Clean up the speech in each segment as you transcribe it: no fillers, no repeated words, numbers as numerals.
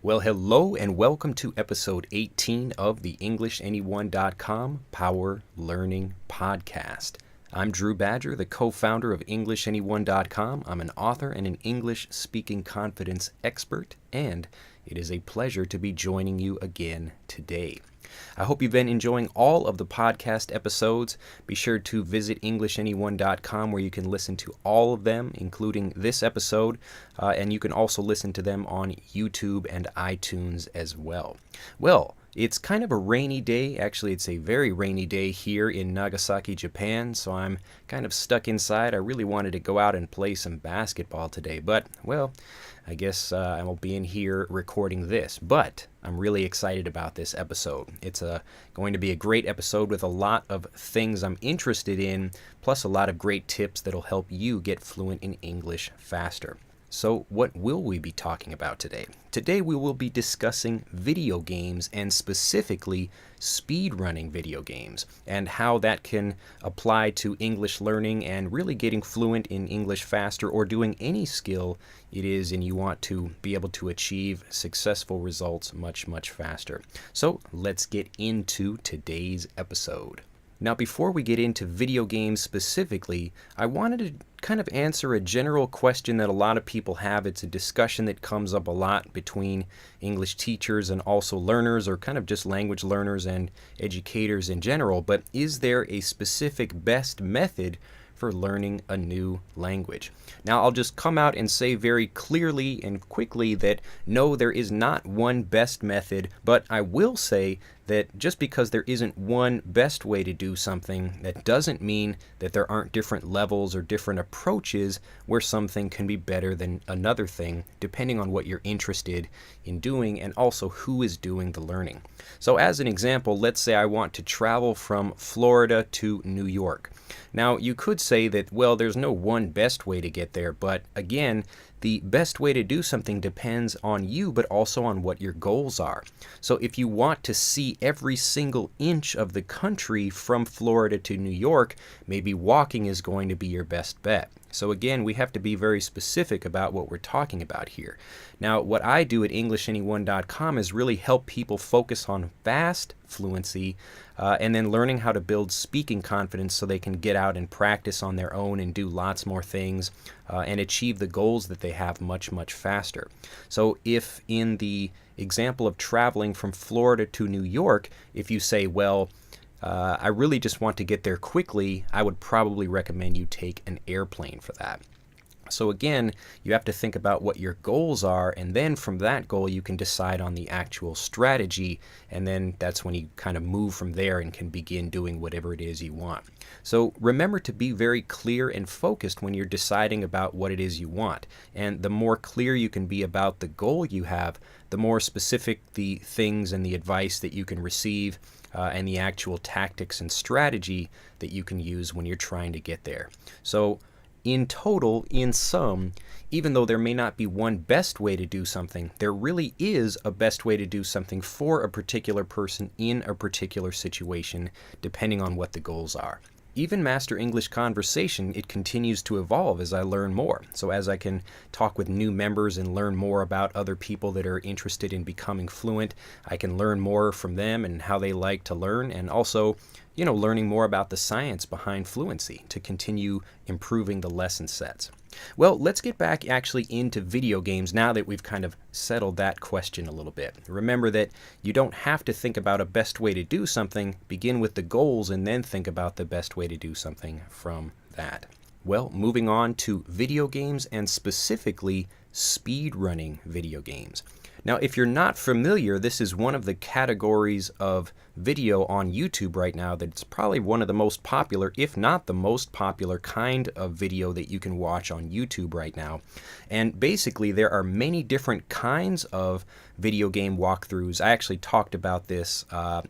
Well, hello and welcome to episode 18 of the EnglishAnyone.com Power Learning Podcast. I'm Drew Badger, the co-founder of EnglishAnyone.com. I'm an author and an English speaking confidence expert, and it is a pleasure to be joining you again today. I hope you've been enjoying all of the podcast episodes. Be sure to visit EnglishAnyone.com where you can listen to all of them, including this episode, and you can also listen to them on YouTube and iTunes as well. Well, it's kind of a rainy day. Actually, it's a very rainy day here in Nagasaki, Japan, so I'm kind of stuck inside. I really wanted to go out and play some basketball today, but, well, I guess I will be in here recording this, but I'm really excited about this episode. It's going to be a great episode with a lot of things I'm interested in, plus a lot of great tips that'll help you get fluent in English faster. So what will we be talking about today? Today we will be discussing video games and specifically speedrunning video games and how that can apply to English learning and really getting fluent in English faster or doing any skill it is and you want to be able to achieve successful results much, much faster. So let's get into today's episode. Now, before we get into video games specifically, I wanted to kind of answer a general question that a lot of people have. It's a discussion that comes up a lot between English teachers and also learners, or kind of just language learners and educators in general. But is there a specific best method for learning a new language? Now, I'll just come out and say very clearly and quickly that no, there is not one best method, but I will say that just because there isn't one best way to do something, that doesn't mean that there aren't different levels or different approaches where something can be better than another thing, depending on what you're interested in doing and also who is doing the learning. So as an example, let's say I want to travel from Florida to New York. Now, you could say that, well, there's no one best way to get there, but again, the best way to do something depends on you, but also on what your goals are. So if you want to see every single inch of the country from Florida to New York, maybe walking is going to be your best bet. So again, we have to be very specific about what we're talking about here. Now, what I do at EnglishAnyone.com is really help people focus on fast fluency and then learning how to build speaking confidence so they can get out and practice on their own and do lots more things and achieve the goals that they have much, much faster. So if in the example of traveling from Florida to New York, if you say, well, I really just want to get there quickly, I would probably recommend you take an airplane for that. So again, you have to think about what your goals are, and then from that goal you can decide on the actual strategy, and then that's when you kind of move from there and can begin doing whatever it is you want. So remember to be very clear and focused when you're deciding about what it is you want. And the more clear you can be about the goal you have, the more specific the things and the advice that you can receive and the actual tactics and strategy that you can use when you're trying to get there. So in total, in sum, even though there may not be one best way to do something, there really is a best way to do something for a particular person in a particular situation, depending on what the goals are. Even Master English Conversation, it continues to evolve as I learn more. So as I can talk with new members and learn more about other people that are interested in becoming fluent, I can learn more from them and how they like to learn, and also, learning more about the science behind fluency to continue improving the lesson sets. Well, let's get back actually into video games now that we've kind of settled that question a little bit. Remember that you don't have to think about a best way to do something. Begin with the goals and then think about the best way to do something from that. Well, moving on to video games and specifically speedrunning video games. Now, if you're not familiar, this is one of the categories of video on YouTube right now that's probably one of the most popular, if not the most popular kind of video that you can watch on YouTube right now. And basically, there are many different kinds of video game walkthroughs. I actually talked about this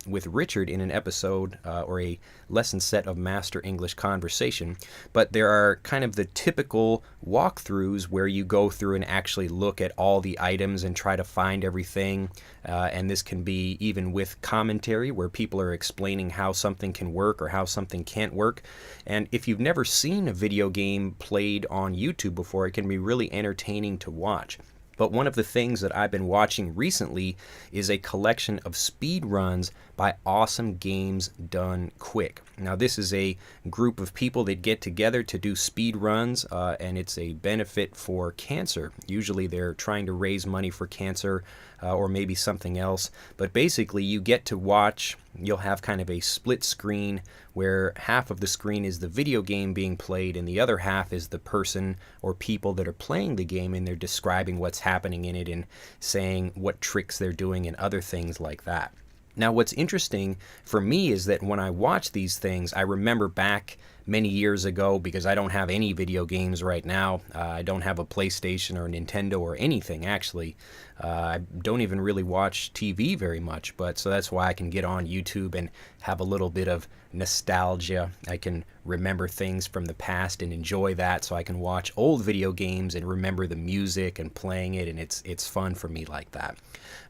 with Richard in an episode or a lesson set of Master English Conversation, but there are kind of the typical walkthroughs where you go through and actually look at all the items and try to find everything, and this can be even with commentary where people are explaining how something can work or how something can't work. And if you've never seen a video game played on YouTube before, it can be really entertaining to watch. But one of the things that I've been watching recently is a collection of speed runs by Awesome Games Done Quick. Now, this is a group of people that get together to do speed runs, and it's a benefit for cancer. Usually they're trying to raise money for cancer or maybe something else. But basically, you get to watch, you'll have kind of a split screen where half of the screen is the video game being played and the other half is the person or people that are playing the game, and they're describing what's happening in it and saying what tricks they're doing and other things like that. Now, what's interesting for me is that when I watch these things, I remember back many years ago, because I don't have any video games right now. I don't have a PlayStation or a Nintendo or anything, actually. I don't even really watch TV very much, but so that's why I can get on YouTube and have a little bit of nostalgia. I can remember things from the past and enjoy that, so I can watch old video games and remember the music and playing it, and it's fun for me like that.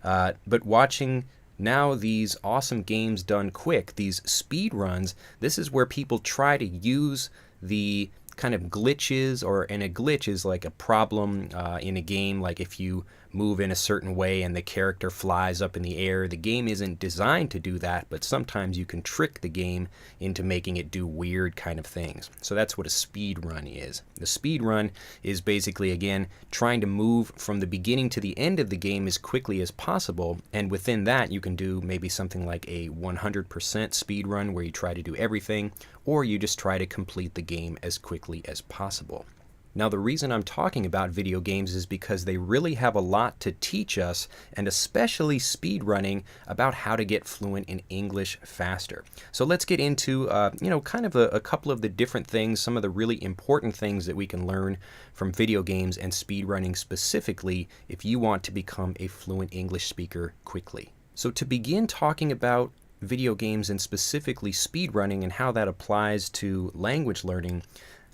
But watching now these Awesome Games Done Quick, these speed runs, this is where people try to use the kind of glitches, and a glitch is like a problem in a game, like if you move in a certain way and the character flies up in the air. The game isn't designed to do that, but sometimes you can trick the game into making it do weird kind of things. So that's what a speed run is. The speed run is basically, again, trying to move from the beginning to the end of the game as quickly as possible, and within that you can do maybe something like a 100% speed run where you try to do everything, or you just try to complete the game as quickly as possible. Now, the reason I'm talking about video games is because they really have a lot to teach us, and especially speedrunning, about how to get fluent in English faster. So let's get into, kind of a couple of the different things, some of the really important things that we can learn from video games and speedrunning specifically if you want to become a fluent English speaker quickly. So to begin talking about video games and specifically speedrunning and how that applies to language learning,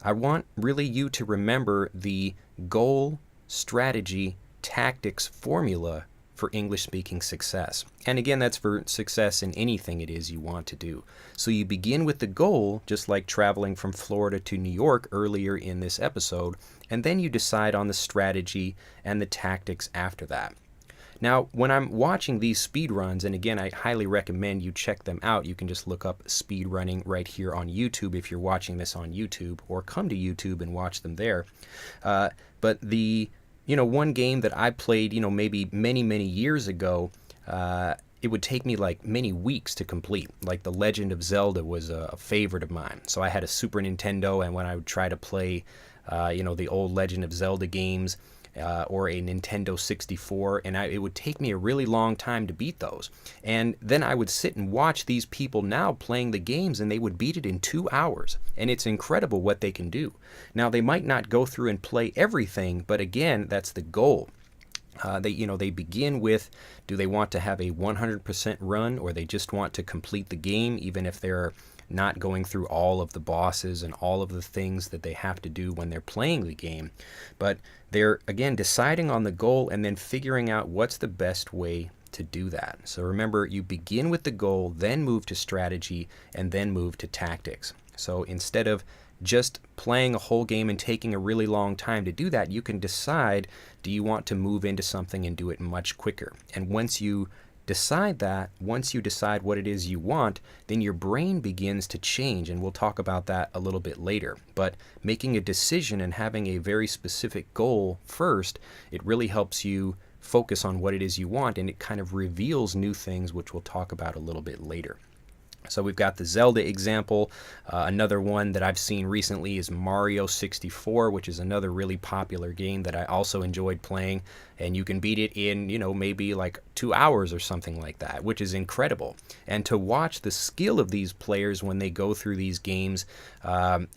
I want really you to remember the goal, strategy, tactics formula for English speaking success. And again, that's for success in anything it is you want to do. So you begin with the goal, just like traveling from Florida to New York earlier in this episode, and then you decide on the strategy and the tactics after that. Now, when I'm watching these speed runs, and again, I highly recommend you check them out. You can just look up speed running right here on YouTube if you're watching this on YouTube, or come to YouTube and watch them there. But the, one game that I played, maybe many, many years ago, it would take me like many weeks to complete. Like The Legend of Zelda was a favorite of mine. So I had a Super Nintendo, and when I would try to play, the old Legend of Zelda games, or a Nintendo 64, and it would take me a really long time to beat those. And then I would sit and watch these people now playing the games, and they would beat it in 2 hours. And it's incredible what they can do. Now, they might not go through and play everything, but again, that's the goal. They begin with, do they want to have a 100% run, or they just want to complete the game, even if they're not going through all of the bosses and all of the things that they have to do when they're playing the game. But they're, again, deciding on the goal and then figuring out what's the best way to do that. So remember, you begin with the goal, then move to strategy, and then move to tactics. So instead of just playing a whole game and taking a really long time to do that, you can decide, do you want to move into something and do it much quicker? And once you decide what it is you want, then your brain begins to change, and we'll talk about that a little bit later. But making a decision and having a very specific goal first, it really helps you focus on what it is you want, and it kind of reveals new things, which we'll talk about a little bit later. So we've got the Zelda example. Another one that I've seen recently is Mario 64, which is another really popular game that I also enjoyed playing. And you can beat it in, maybe like 2 hours or something like that, which is incredible. And to watch the skill of these players when they go through these games,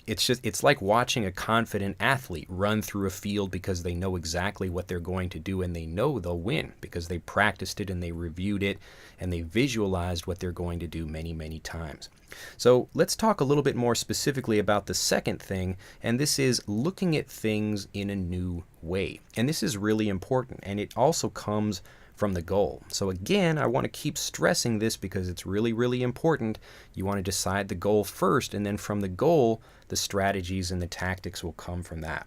it's like watching a confident athlete run through a field because they know exactly what they're going to do, and they know they'll win because they practiced it and they reviewed it and they visualized what they're going to do many, many times. So let's talk a little bit more specifically about the second thing, and this is looking at things in a new way. And this is really important, and it also comes from the goal. So again, I want to keep stressing this because it's really, really important. You want to decide the goal first, and then from the goal, the strategies and the tactics will come from that.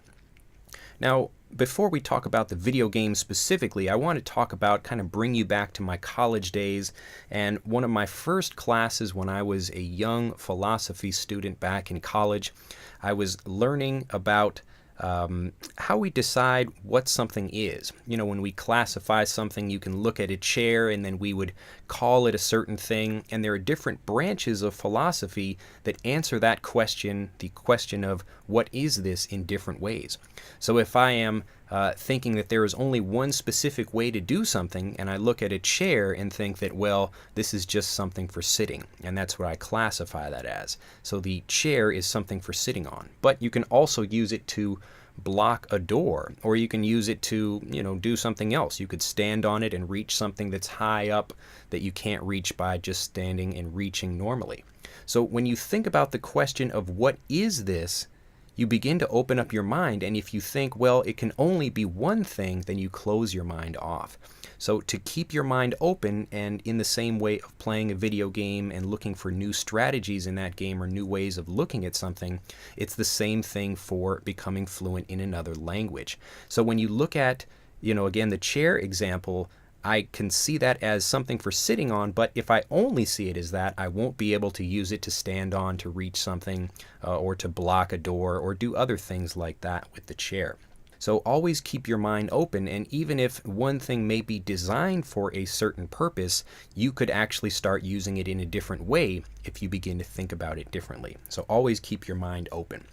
Now, before we talk about the video game specifically, I want to talk about, kind of bring you back to my college days. And one of my first classes when I was a young philosophy student back in college, I was learning about how we decide what something is. You know, when we classify something, you can look at a chair and then we would call it a certain thing. And there are different branches of philosophy that answer that question, the question of what is this, in different ways. So if I am thinking that there is only one specific way to do something, and I look at a chair and think that, well, this is just something for sitting, and that's what I classify that as. So the chair is something for sitting on. But you can also use it to block a door, or you can use it to, do something else. You could stand on it and reach something that's high up that you can't reach by just standing and reaching normally. So when you think about the question of what is this, you begin to open up your mind, and if you think, well, it can only be one thing, then you close your mind off. So to keep your mind open, and in the same way of playing a video game and looking for new strategies in that game or new ways of looking at something, it's the same thing for becoming fluent in another language. So when you look at, again, the chair example, I can see that as something for sitting on, but if I only see it as that, I won't be able to use it to stand on, to reach something, or to block a door, or do other things like that with the chair. So always keep your mind open, and even if one thing may be designed for a certain purpose, you could actually start using it in a different way if you begin to think about it differently. So always keep your mind open.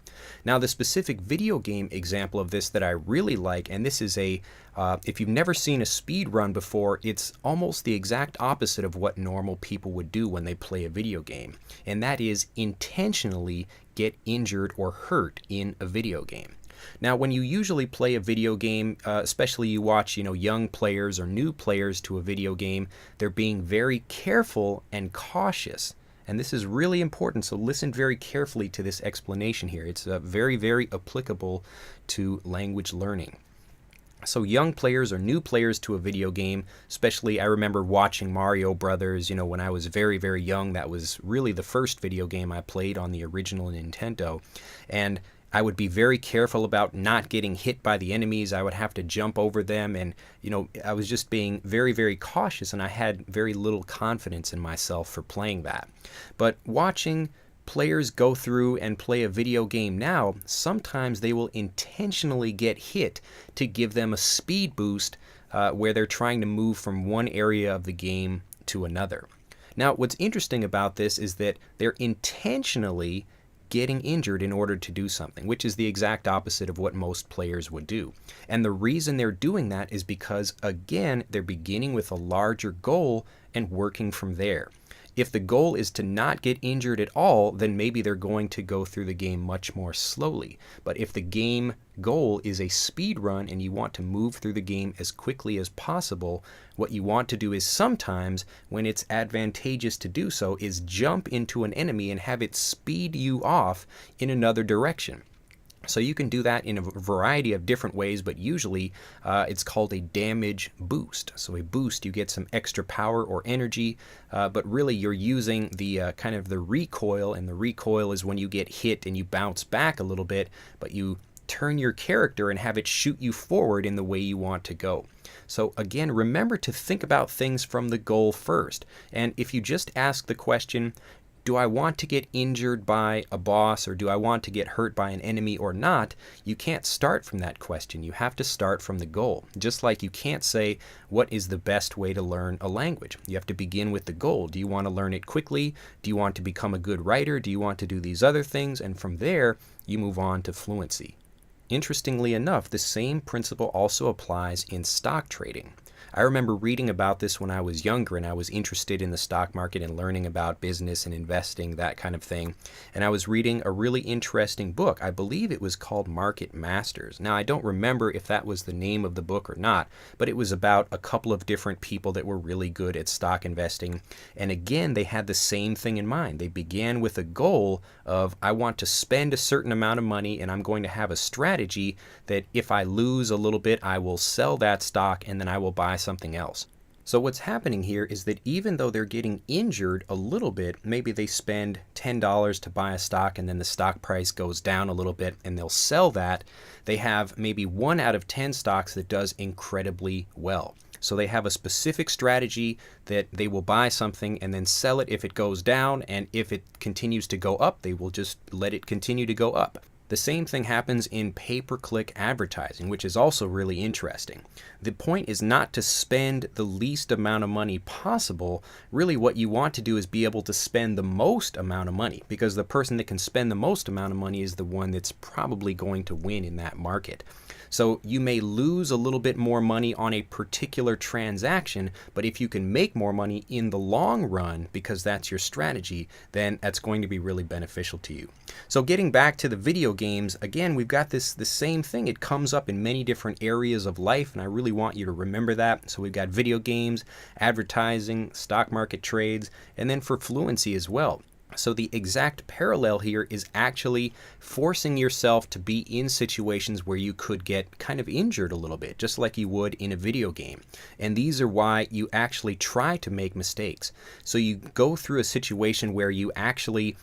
Now, the specific video game example of this that I really like, and this is if you've never seen a speed run before, it's almost the exact opposite of what normal people would do when they play a video game, and that is intentionally get injured or hurt in a video game. Now, when you usually play a video game, especially you watch, young players or new players to a video game, they're being very careful and cautious. And this is really important, so listen very carefully to this explanation here. It's very, very applicable to language learning. So young players or new players to a video game, especially I remember watching Mario Brothers, when I was very, very young. That was really the first video game I played on the original Nintendo. And I would be very careful about not getting hit by the enemies. I would have to jump over them, and I was just being very, very cautious, and I had very little confidence in myself for playing that. But watching players go through and play a video game now, sometimes they will intentionally get hit to give them a speed boost where they're trying to move from one area of the game to another. Now, what's interesting about this is that they're intentionally getting injured in order to do something, which is the exact opposite of what most players would do. And the reason they're doing that is because, again, they're beginning with a larger goal and working from there. If the goal is to not get injured at all, then maybe they're going to go through the game much more slowly. But if the game goal is a speed run and you want to move through the game as quickly as possible, what you want to do is sometimes, when it's advantageous to do so, is jump into an enemy and have it speed you off in another direction. So you can do that in a variety of different ways, but usually it's called a damage boost. So a boost, you get some extra power or energy, but really you're using the kind of the recoil, and the recoil is when you get hit and you bounce back a little bit, but you turn your character and have it shoot you forward in the way you want to go. So again, remember to think about things from the goal first. And if you just ask the question, do I want to get injured by a boss, or do I want to get hurt by an enemy or not? You can't start from that question. You have to start from the goal. Just like you can't say, what is the best way to learn a language? You have to begin with the goal. Do you want to learn it quickly? Do you want to become a good writer? Do you want to do these other things? And from there, you move on to fluency. Interestingly enough, the same principle also applies in stock trading. I remember reading about this when I was younger and I was interested in the stock market and learning about business and investing, that kind of thing. And I was reading a really interesting book. I believe it was called Market Masters. Now, I don't remember if that was the name of the book or not, but it was about a couple of different people that were really good at stock investing. And again, they had the same thing in mind. They began with a goal of, I want to spend a certain amount of money and I'm going to have a strategy that if I lose a little bit, I will sell that stock and then I will buy something else. So what's happening here is that even though they're getting injured a little bit, maybe they spend $10 to buy a stock and then the stock price goes down a little bit and they'll sell that, they have maybe 1 out of 10 stocks that does incredibly well. So they have a specific strategy that they will buy something and then sell it if it goes down, and if it continues to go up, they will just let it continue to go up. The same thing happens in pay-per-click advertising, which is also really interesting. The point is not to spend the least amount of money possible. Really what you want to do is be able to spend the most amount of money, because the person that can spend the most amount of money is the one that's probably going to win in that market. So you may lose a little bit more money on a particular transaction, but if you can make more money in the long run because that's your strategy, then that's going to be really beneficial to you. So getting back to the video games, again, we've got the same thing. It comes up in many different areas of life, and I really want you to remember that. So we've got video games, advertising, stock market trades, and then for fluency as well. So the exact parallel here is actually forcing yourself to be in situations where you could get kind of injured a little bit, just like you would in a video game. And these are why you actually try to make mistakes. So you go through a situation where you actually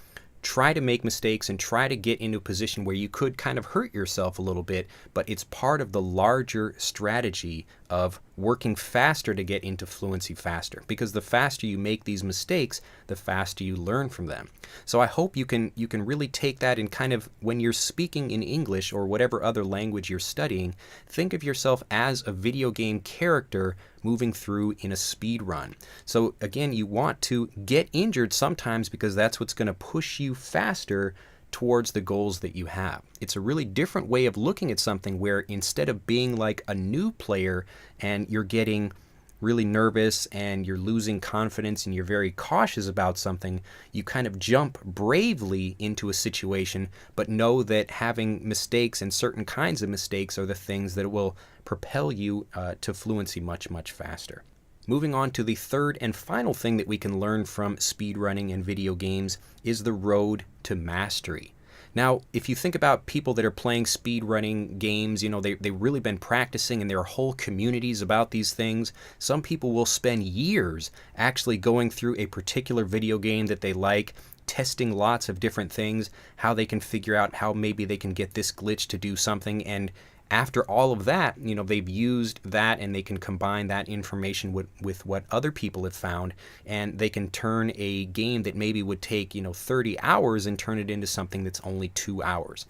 try to make mistakes and try to get into a position where you could kind of hurt yourself a little bit, but it's part of the larger strategy of working faster to get into fluency faster, because the faster you make these mistakes, the faster you learn from them. So I hope you can really take that and kind of, when you're speaking in English or whatever other language you're studying, think of yourself as a video game character moving through in a speed run. So again, you want to get injured sometimes because that's what's going to push you faster towards the goals that you have. It's a really different way of looking at something, where instead of being like a new player and you're getting really nervous and you're losing confidence and you're very cautious about something, you kind of jump bravely into a situation, but know that having mistakes and certain kinds of mistakes are the things that will propel you to fluency much, much faster. Moving on to the third and final thing that we can learn from speedrunning and video games is the road to mastery. Now, if you think about people that are playing speedrunning games, they've really been practicing, and there are whole communities about these things. Some people will spend years actually going through a particular video game that they like, testing lots of different things, how they can figure out how maybe they can get this glitch to do something, and after all of that, they've used that and they can combine that information with what other people have found, and they can turn a game that maybe would take 30 hours and turn it into something that's only 2 hours.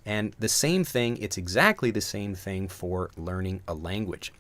And the same thing, it's exactly the same thing for learning a language.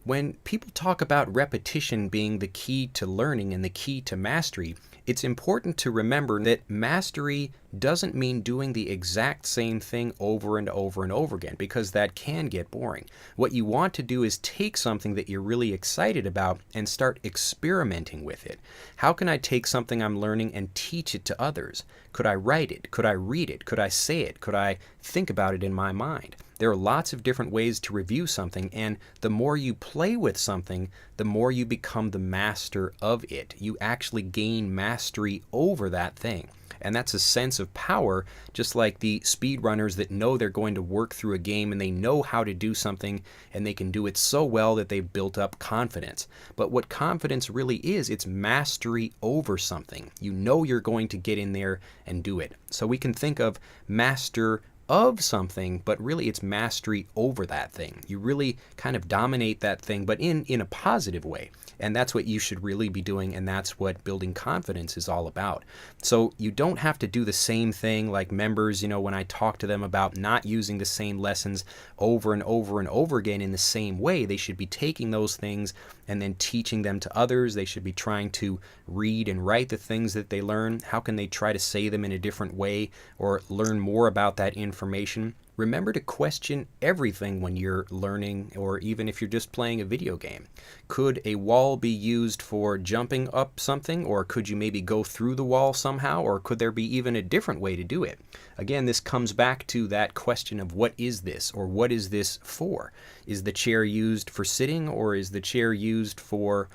When people talk about repetition being the key to learning and the key to mastery, it's important to remember that mastery doesn't mean doing the exact same thing over and over and over again, because that can get boring. What you want to do is take something that you're really excited about and start experimenting with it. How can I take something I'm learning and teach it to others? Could I write it? Could I read it? Could I say it? Could I think about it in my mind? There are lots of different ways to review something, and the more you play with something, the more you become the master of it. You actually gain mastery over that thing. And that's a sense of power, just like the speedrunners that know they're going to work through a game and they know how to do something, and they can do it so well that they've built up confidence. But what confidence really is, it's mastery over something. You know you're going to get in there and do it. So we can think of master of something, but really it's mastery over that thing. You really kind of dominate that thing, but in a positive way. And that's what you should really be doing, and that's what building confidence is all about. So you don't have to do the same thing like members, when I talk to them about not using the same lessons over and over and over again in the same way. They should be taking those things and then teaching them to others. They should be trying to read and write the things that they learn. How can they try to say them in a different way or learn more about that information? Remember to question everything when you're learning, or even if you're just playing a video game. Could a wall be used for jumping up something, or could you maybe go through the wall somehow, or could there be even a different way to do it? Again, this comes back to that question of what is this, or what is this for? Is the chair used for sitting, or is the chair used for,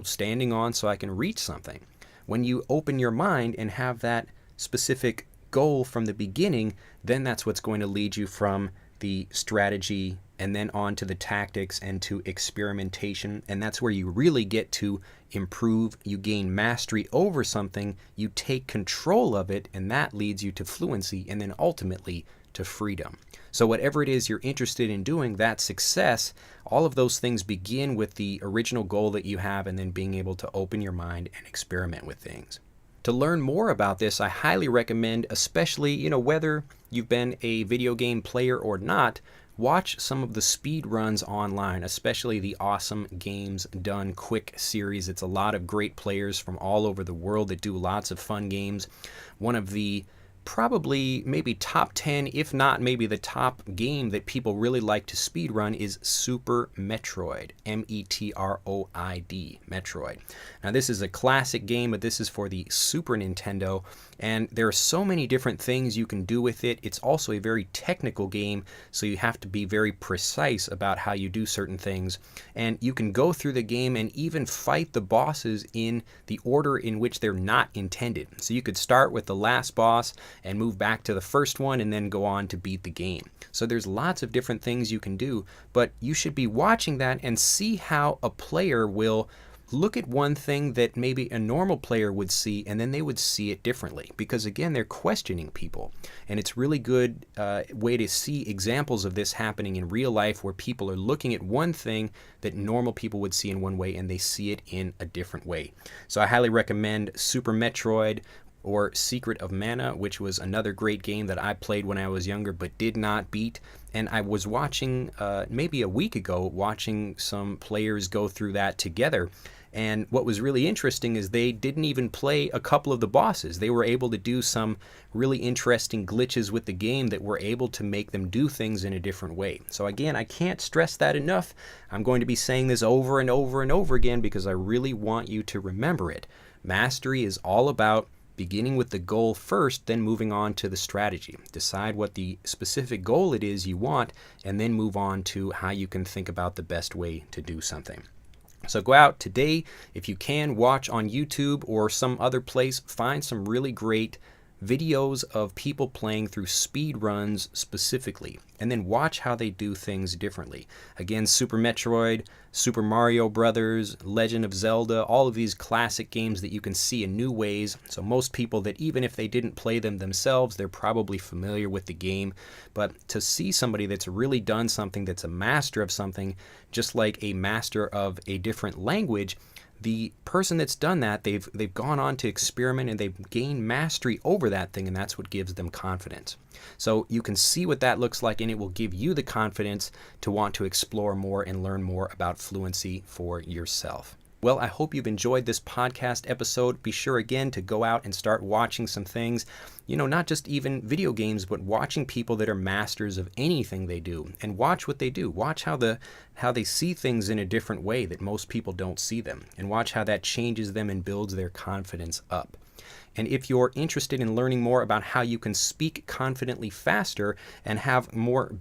standing on so I can reach something? When you open your mind and have that specific goal from the beginning, then that's what's going to lead you from the strategy and then on to the tactics and to experimentation. And that's where you really get to improve. You gain mastery over something, you take control of it, and that leads you to fluency and then ultimately to freedom. So whatever it is you're interested in doing, that success, all of those things begin with the original goal that you have and then being able to open your mind and experiment with things. To learn more about this, I highly recommend, especially, whether you've been a video game player or not, watch some of the speed runs online, especially the Awesome Games Done Quick series. It's a lot of great players from all over the world that do lots of fun games. One of the probably maybe top 10, if not maybe the top game that people really like to speedrun is Super Metroid, Metroid, Metroid. Now this is a classic game, but this is for the Super Nintendo, and there are so many different things you can do with it. It's also a very technical game, so you have to be very precise about how you do certain things, and you can go through the game and even fight the bosses in the order in which they're not intended. So you could start with the last boss and move back to the first one and then go on to beat the game. So there's lots of different things you can do, but you should be watching that and see how a player will look at one thing that maybe a normal player would see, and then they would see it differently, because again, they're questioning people. And it's really good way to see examples of this happening in real life, where people are looking at one thing that normal people would see in one way and they see it in a different way. So I highly recommend Super Metroid or Secret of Mana, which was another great game that I played when I was younger but did not beat. And I was watching, maybe a week ago, watching some players go through that together. And what was really interesting is they didn't even play a couple of the bosses. They were able to do some really interesting glitches with the game that were able to make them do things in a different way. So again, I can't stress that enough. I'm going to be saying this over and over and over again because I really want you to remember it. Mastery is all about beginning with the goal first, then moving on to the strategy. Decide what the specific goal it is you want, and then move on to how you can think about the best way to do something. So go out today, if you can, watch on YouTube or some other place, find some really great videos of people playing through speed runs specifically, and then watch how they do things differently. Again, Super Metroid, Super Mario Brothers, Legend of Zelda, all of these classic games that you can see in new ways. So most people that even if they didn't play them themselves, they're probably familiar with the game. But to see somebody that's really done something, that's a master of something, just like a master of a different language, the person that's done that, they've gone on to experiment and they've gained mastery over that thing, and that's what gives them confidence. So you can see what that looks like, and it will give you the confidence to want to explore more and learn more about fluency for yourself. Well, I hope you've enjoyed this podcast episode. Be sure again to go out and start watching some things, not just even video games, but watching people that are masters of anything they do, and watch what they do. Watch how they see things in a different way that most people don't see them, and watch how that changes them and builds their confidence up. And if you're interested in learning more about how you can speak confidently faster and have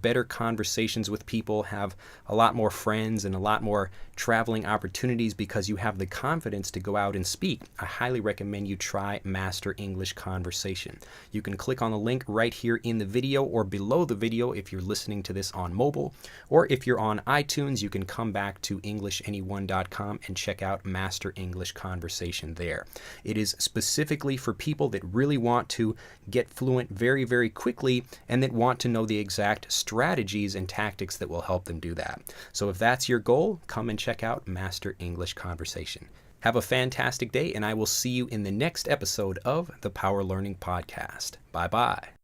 better conversations with people, have a lot more friends and a lot more traveling opportunities because you have the confidence to go out and speak, I highly recommend you try Master English Conversation. You can click on the link right here in the video or below the video if you're listening to this on mobile, or if you're on iTunes, you can come back to EnglishAnyone.com and check out Master English Conversation there. It is specifically for people that really want to get fluent very, very quickly and that want to know the exact strategies and tactics that will help them do that. So if that's your goal, come and check out Master English Conversation. Have a fantastic day, and I will see you in the next episode of the Power Learning Podcast. Bye-bye.